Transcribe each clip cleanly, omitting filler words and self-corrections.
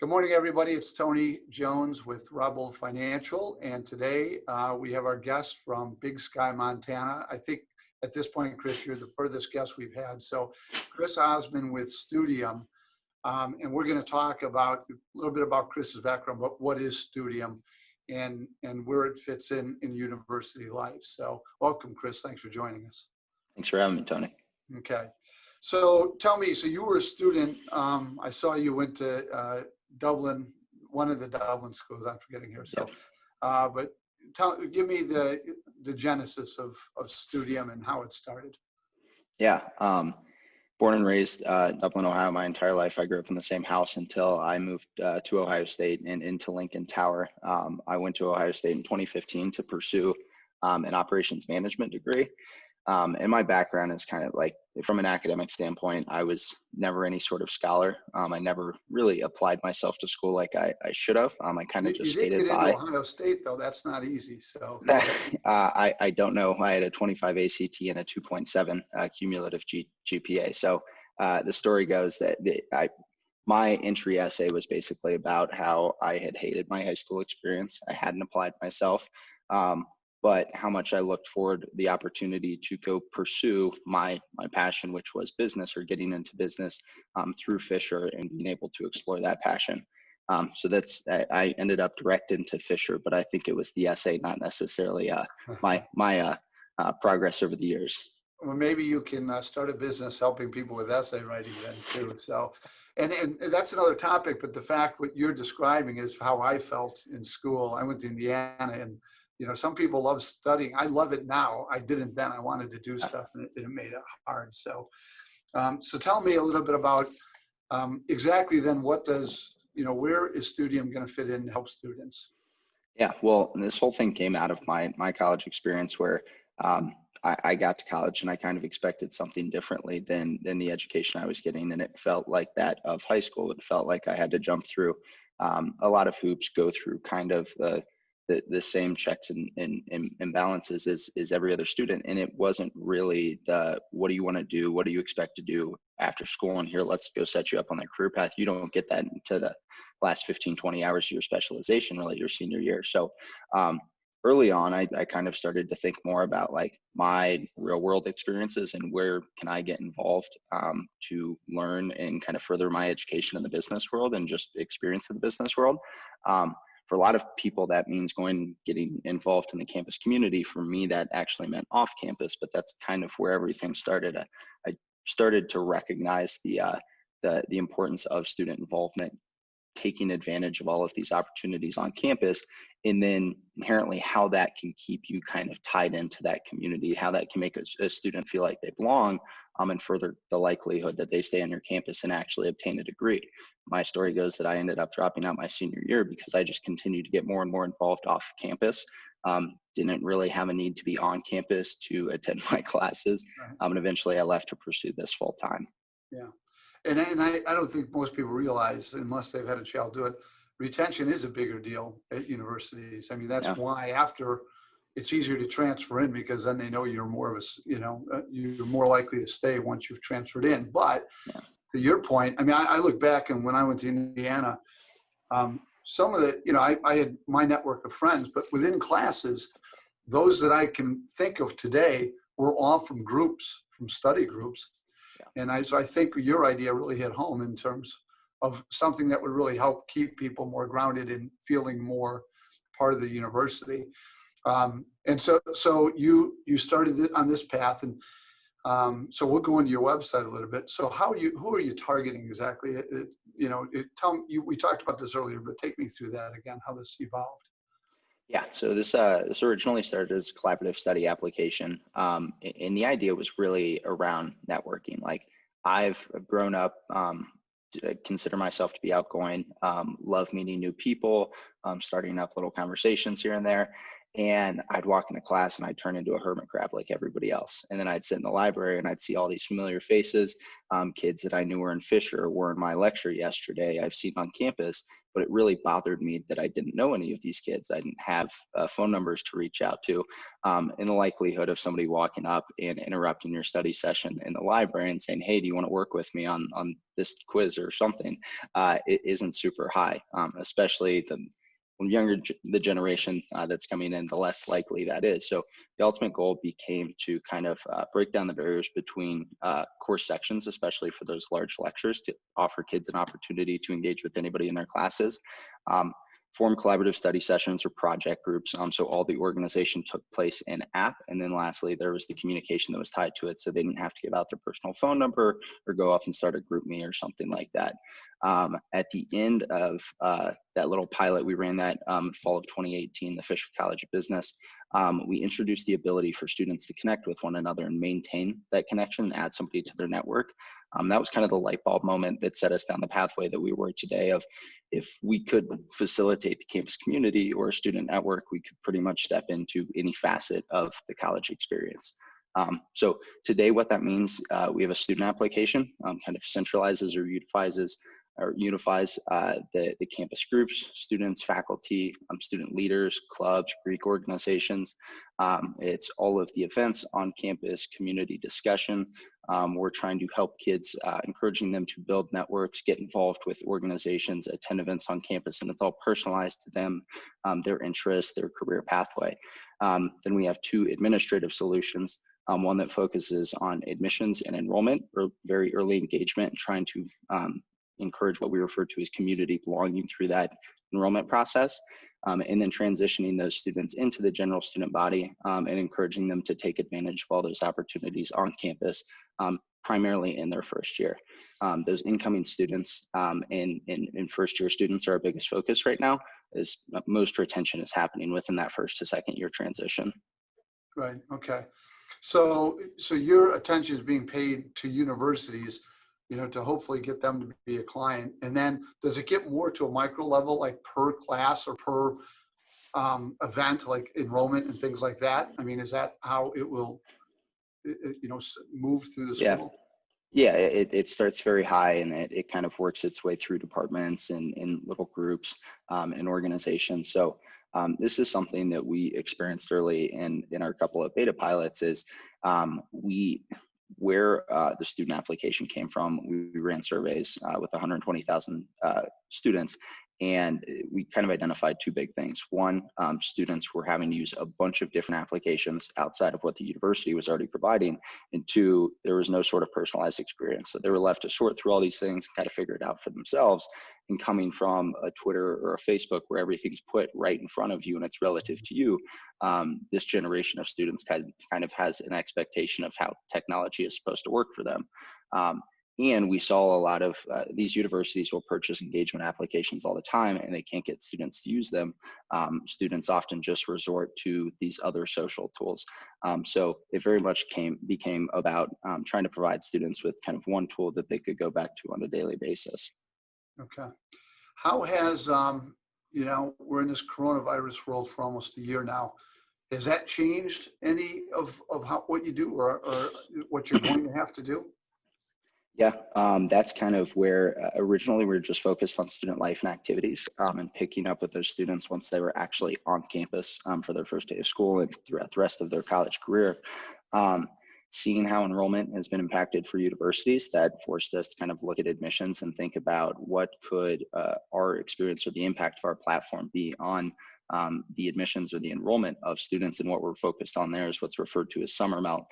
Good morning, everybody. It's Tony Jones with Rebel Financial, and today we have our guest from Big Sky, Montana. I think at this point, Chris, you're the furthest guest we've had. So Chris Asman with Studium, and we're going to talk about a little bit about Chris's background, but what is Studium and where it fits in university life. So welcome, Chris. Thanks for joining us. Thanks for having me, Tony. Okay. So tell me, so you were a student. I saw you went to Dublin, one of the Dublin schools, I'm forgetting here. So, Yep. but give me the genesis of Studium and how it started. Yeah. Born and raised Dublin, Ohio, my entire life. I grew up in the same house until I moved to Ohio State and into Lincoln Tower. I went to Ohio State in 2015 to pursue an operations management degree. And my background is kind of like, from an academic standpoint, I was never any sort of scholar. I never really applied myself to school like I should have. I kind of just skated You did get by. into Ohio State, though. That's not easy. So I don't know. I had a 25 ACT and a 2.7 cumulative GPA. So the story goes that my entry essay was basically about how I had hated my high school experience. I hadn't applied myself. But how much I looked forward the opportunity to go pursue my passion, which was business or getting into business through Fisher and being able to explore that passion. So I ended up direct into Fisher, but I think it was the essay, not necessarily my progress over the years. Well, maybe you can start a business helping people with essay writing then too. So, and that's another topic, but the fact what you're describing is how I felt in school. I went to Indiana, and you know, some people love studying. I love it now. I didn't then. I wanted to do stuff, and it made it hard. So, so tell me a little bit about exactly then what does, you know, where is Studium going to fit in to help students? Yeah, well, this whole thing came out of my college experience where I got to college and I kind of expected something differently than the education I was getting. And it felt like that of high school. It felt like I had to jump through a lot of hoops, go through kind of the same checks and balances as every other student. And it wasn't really what do you want to do? What do you expect to do after school? And here, let's go set you up on that career path. You don't get that into the last 15, 20 hours of your specialization, really your senior year. So early on, I kind of started to think more about like my real world experiences and where can I get involved to learn and kind of further my education in the business world and just experience in the business world. For a lot of people, that means getting involved in the campus community. For me, that actually meant off campus, but that's kind of where everything started. I started to recognize the importance of student involvement, taking advantage of all of these opportunities on campus, and then inherently how that can keep you kind of tied into that community, how that can make a student feel like they belong, and further the likelihood that they stay on your campus and actually obtain a degree. My story goes that I ended up dropping out my senior year because I just continued to get more and more involved off campus. Didn't really have a need to be on campus to attend my classes. Right. And eventually I left to pursue this full time. Yeah. And I don't think most people realize, unless they've had a child do it, retention is a bigger deal at universities. I mean, that's why after it's easier to transfer in, because then they know you're more of a, you know, you're more likely to stay once you've transferred in. But to your point, I mean, I look back and when I went to Indiana, some of the, you know, I had my network of friends, but within classes, those that I can think of today were all from groups, from study groups. And so I think your idea really hit home in terms of something that would really help keep people more grounded and feeling more part of the university. And so you started on this path, and so we'll go into your website a little bit. So who are you targeting exactly? You know, we talked about this earlier, but take me through that again, how this evolved. Yeah, so this originally started as a collaborative study application, and the idea was really around networking. Like I've grown up, consider myself to be outgoing, love meeting new people, starting up little conversations here and there. And I'd walk into class and I'd turn into a hermit crab like everybody else. And then I'd sit in the library and I'd see all these familiar faces, kids that I knew were in Fisher, were in my lecture yesterday, I've seen on campus. But it really bothered me that I didn't know any of these kids. I didn't have phone numbers to reach out to. And the likelihood of somebody walking up and interrupting your study session in the library and saying, hey, do you want to work with me on this quiz or something, it isn't super high, especially the younger the generation that's coming in, the less likely that is. So the ultimate goal became to kind of break down the barriers between course sections, especially for those large lectures, to offer kids an opportunity to engage with anybody in their classes. Form collaborative study sessions or project groups. So all the organization took place in app. And then lastly, there was the communication that was tied to it. So they didn't have to give out their personal phone number or go off and start a group me or something like that. At the end of that little pilot, we ran that fall of 2018, the Fisher College of Business. We introduced the ability for students to connect with one another and maintain that connection, add somebody to their network. That was kind of the light bulb moment that set us down the pathway that we were today of, if we could facilitate the campus community or a student network, we could pretty much step into any facet of the college experience. So today what that means, we have a student application, kind of centralizes or unifies the campus groups, students, faculty, student leaders, clubs, Greek organizations. It's all of the events on campus, community discussion. We're trying to help kids, encouraging them to build networks, get involved with organizations, attend events on campus, and it's all personalized to them, their interests, their career pathway. Then we have two administrative solutions. One that focuses on admissions and enrollment, or very early engagement, and trying to encourage what we refer to as community belonging through that enrollment process, and then transitioning those students into the general student body, and encouraging them to take advantage of all those opportunities on campus, primarily in their first year. Those incoming students and first year students are our biggest focus right now, as most retention is happening within that first to second year transition. Right, okay. So your attention is being paid to universities, to hopefully get them to be a client. And then does it get more to a micro level, like per class or per event, like enrollment and things like that? I mean, is that how it will, move through the school? Yeah, it starts very high, and it kind of works its way through departments and in little groups and organizations. So this is something that we experienced early in our couple of beta pilots is where the student application came from. We ran surveys with 120,000 students, and we kind of identified two big things. One, students were having to use a bunch of different applications outside of what the university was already providing. And two, there was no sort of personalized experience. So they were left to sort through all these things and kind of figure it out for themselves. And coming from a Twitter or a Facebook where everything's put right in front of you and it's relative to you, this generation of students kind of has an expectation of how technology is supposed to work for them. And we saw a lot of these universities will purchase engagement applications all the time, and they can't get students to use them. Students often just resort to these other social tools. So it very much became about trying to provide students with kind of one tool that they could go back to on a daily basis. Okay. How has, we're in this coronavirus world for almost a year now. Has that changed any of what you do or what you're going to have to do? Yeah, that's kind of where originally we were just focused on student life and activities and picking up with those students once they were actually on campus for their first day of school and throughout the rest of their college career. Seeing how enrollment has been impacted for universities, that forced us to kind of look at admissions and think about what could our experience or the impact of our platform be on the admissions or the enrollment of students. And what we're focused on there is what's referred to as summer melt.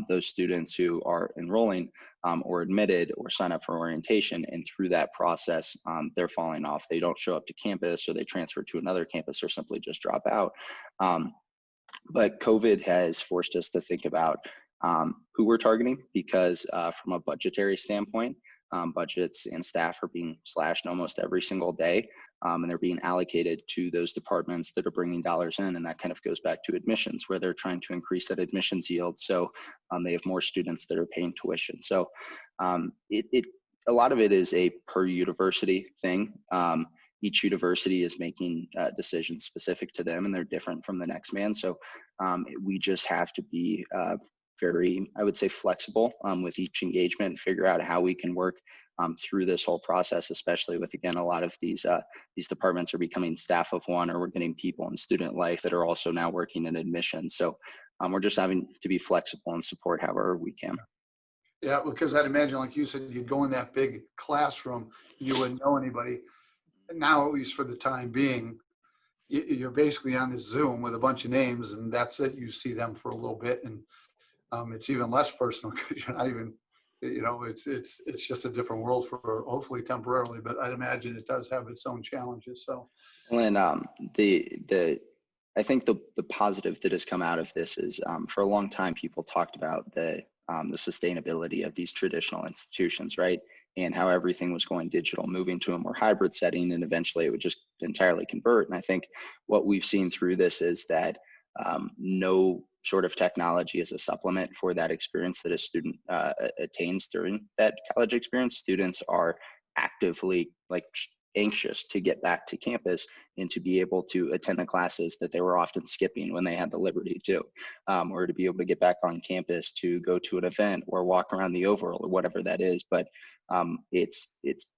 Those students who are enrolling or admitted or sign up for orientation, and through that process, they're falling off. They don't show up to campus, or they transfer to another campus, or simply just drop out. But COVID has forced us to think about who we're targeting, because from a budgetary standpoint, budgets and staff are being slashed almost every single day, and they're being allocated to those departments that are bringing dollars in. And that kind of goes back to admissions, where they're trying to increase that admissions yield, so they have more students that are paying tuition. So a lot of it is a per university thing. each university is making decisions specific to them, and they're different from the next man. So we just have to be very, I would say, flexible with each engagement and figure out how we can work through this whole process, especially with, again, a lot of these departments are becoming staff of one, or we're getting people in student life that are also now working in admissions. So we're just having to be flexible and support however we can. Yeah, because I'd imagine, like you said, you'd go in that big classroom, you wouldn't know anybody. Now, at least for the time being, you're basically on this Zoom with a bunch of names, and that's it. You see them for a little bit, and it's even less personal because you're not even, it's just a different world for hopefully temporarily. But I'd imagine it does have its own challenges. So, and I think the positive that has come out of this is for a long time people talked about the sustainability of these traditional institutions, right? And how everything was going digital, moving to a more hybrid setting, and eventually it would just entirely convert. And I think what we've seen through this is that no sort of technology is a supplement for that experience that a student attains during that college experience. Students are actively anxious to get back to campus and to be able to attend the classes that they were often skipping when they had the liberty to, or to be able to get back on campus to go to an event or walk around the Oval or whatever that is. But it's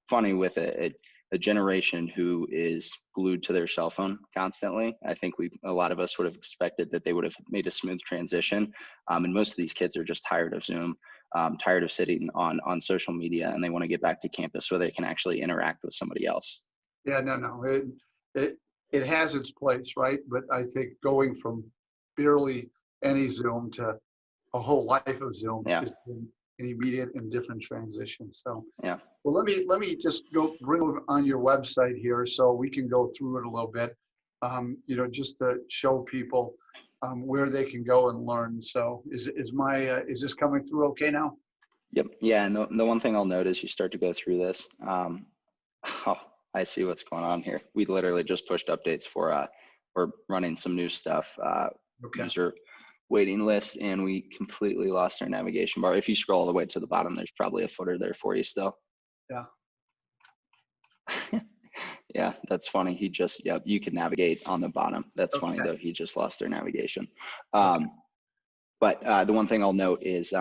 funny with a generation who is glued to their cell phone constantly. I think a lot of us would have expected that they would have made a smooth transition. And most of these kids are just tired of Zoom, tired of sitting on social media, and they want to get back to campus where they can actually interact with somebody else. Yeah, no. It has its place, right? But I think going from barely any Zoom to a whole life of Zoom is an immediate and different transition. So yeah. Well, let me just bring over on your website here so we can go through it a little bit, just to show people where they can go and learn. So is this coming through okay now? Yep. Yeah. And the one thing I'll note as you start to go through this, I see what's going on here. We literally just pushed updates for we're running some new stuff. User waiting list, and we completely lost our navigation bar. If you scroll all the way to the bottom, there's probably a footer there for you still. Yeah. Yeah, that's funny. You can navigate on the bottom. That's funny though. He just lost their navigation. But the one thing I'll note is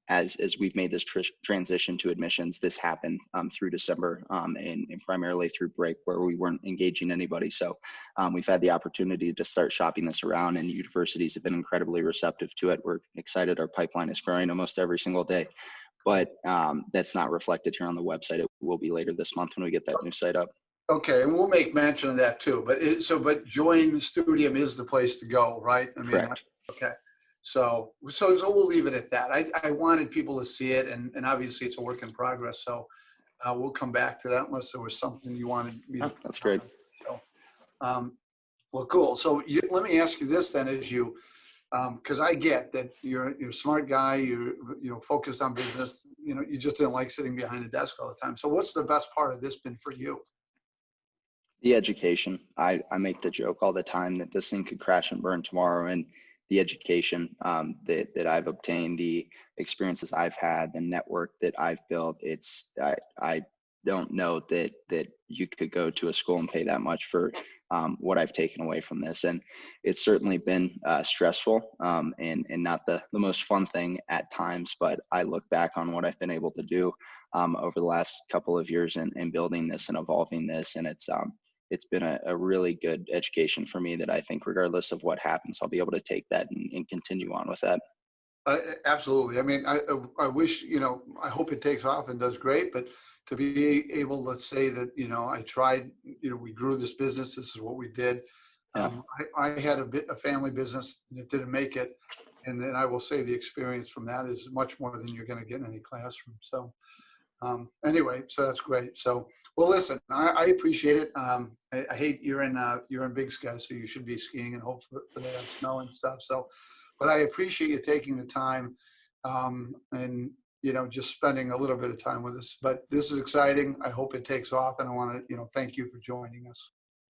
as we've made this transition to admissions, this happened through December and primarily through break where we weren't engaging anybody. So we've had the opportunity to start shopping this around, and universities have been incredibly receptive to it. We're excited. Our pipeline is growing almost every single day. But that's not reflected here on the website. It will be later this month when we get that new site up. Okay, and we'll make mention of that too. But join Studium is the place to go, right? I mean, correct. Okay. So we'll leave it at that. I wanted people to see it, and obviously it's a work in progress. So we'll come back to that unless there was something you wanted me to. That's great. So, well, cool. So let me ask you this then, because I get that you're a smart guy, you're focused on business, you just didn't like sitting behind a desk all the time. So what's the best part of this been for you? The education. I make the joke all the time that this thing could crash and burn tomorrow, and the education that I've obtained, the experiences I've had, the network that I've built, I don't know that you could go to a school and pay that much for what I've taken away from this. And it's certainly been stressful and not the most fun thing at times, but I look back on what I've been able to do over the last couple of years in building this and evolving this. And it's been a really good education for me that I think regardless of what happens, I'll be able to take that and continue on with that. Absolutely. I mean, I wish, I hope it takes off and does great, but to be able to say that, I tried, we grew this business, this is what we did. Yeah. I had a family business that didn't make it. And then I will say the experience from that is much more than you're going to get in any classroom. So anyway, so that's great. So, well, listen, I appreciate it. I hate you're in Big Sky, so you should be skiing and hope for that snow and stuff. So, but I appreciate you taking the time and just spending a little bit of time with us. But this is exciting. I hope it takes off, and I want to thank you for joining us.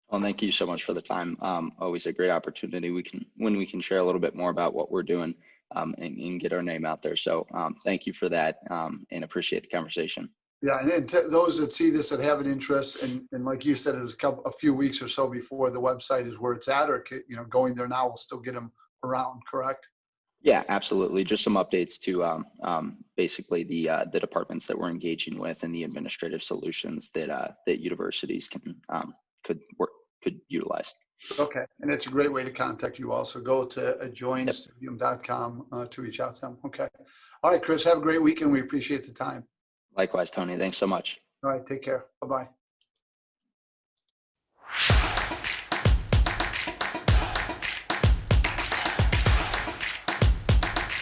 Well, thank you so much for the time. Always a great opportunity. When we can share a little bit more about what we're doing and get our name out there. So thank you for that and appreciate the conversation. Yeah, and then those that see this that have an interest, and like you said, it was a few weeks or so before the website is where it's at, or going there now will still get them around, correct? Yeah, absolutely. Just some updates to basically the departments that we're engaging with and the administrative solutions that universities could utilize. Okay, and it's a great way to contact you. Also, go to Yep. joinstudium.com to reach out to them. Okay, all right, Chris. Have a great weekend. We appreciate the time. Likewise, Tony. Thanks so much. All right, take care. Bye bye.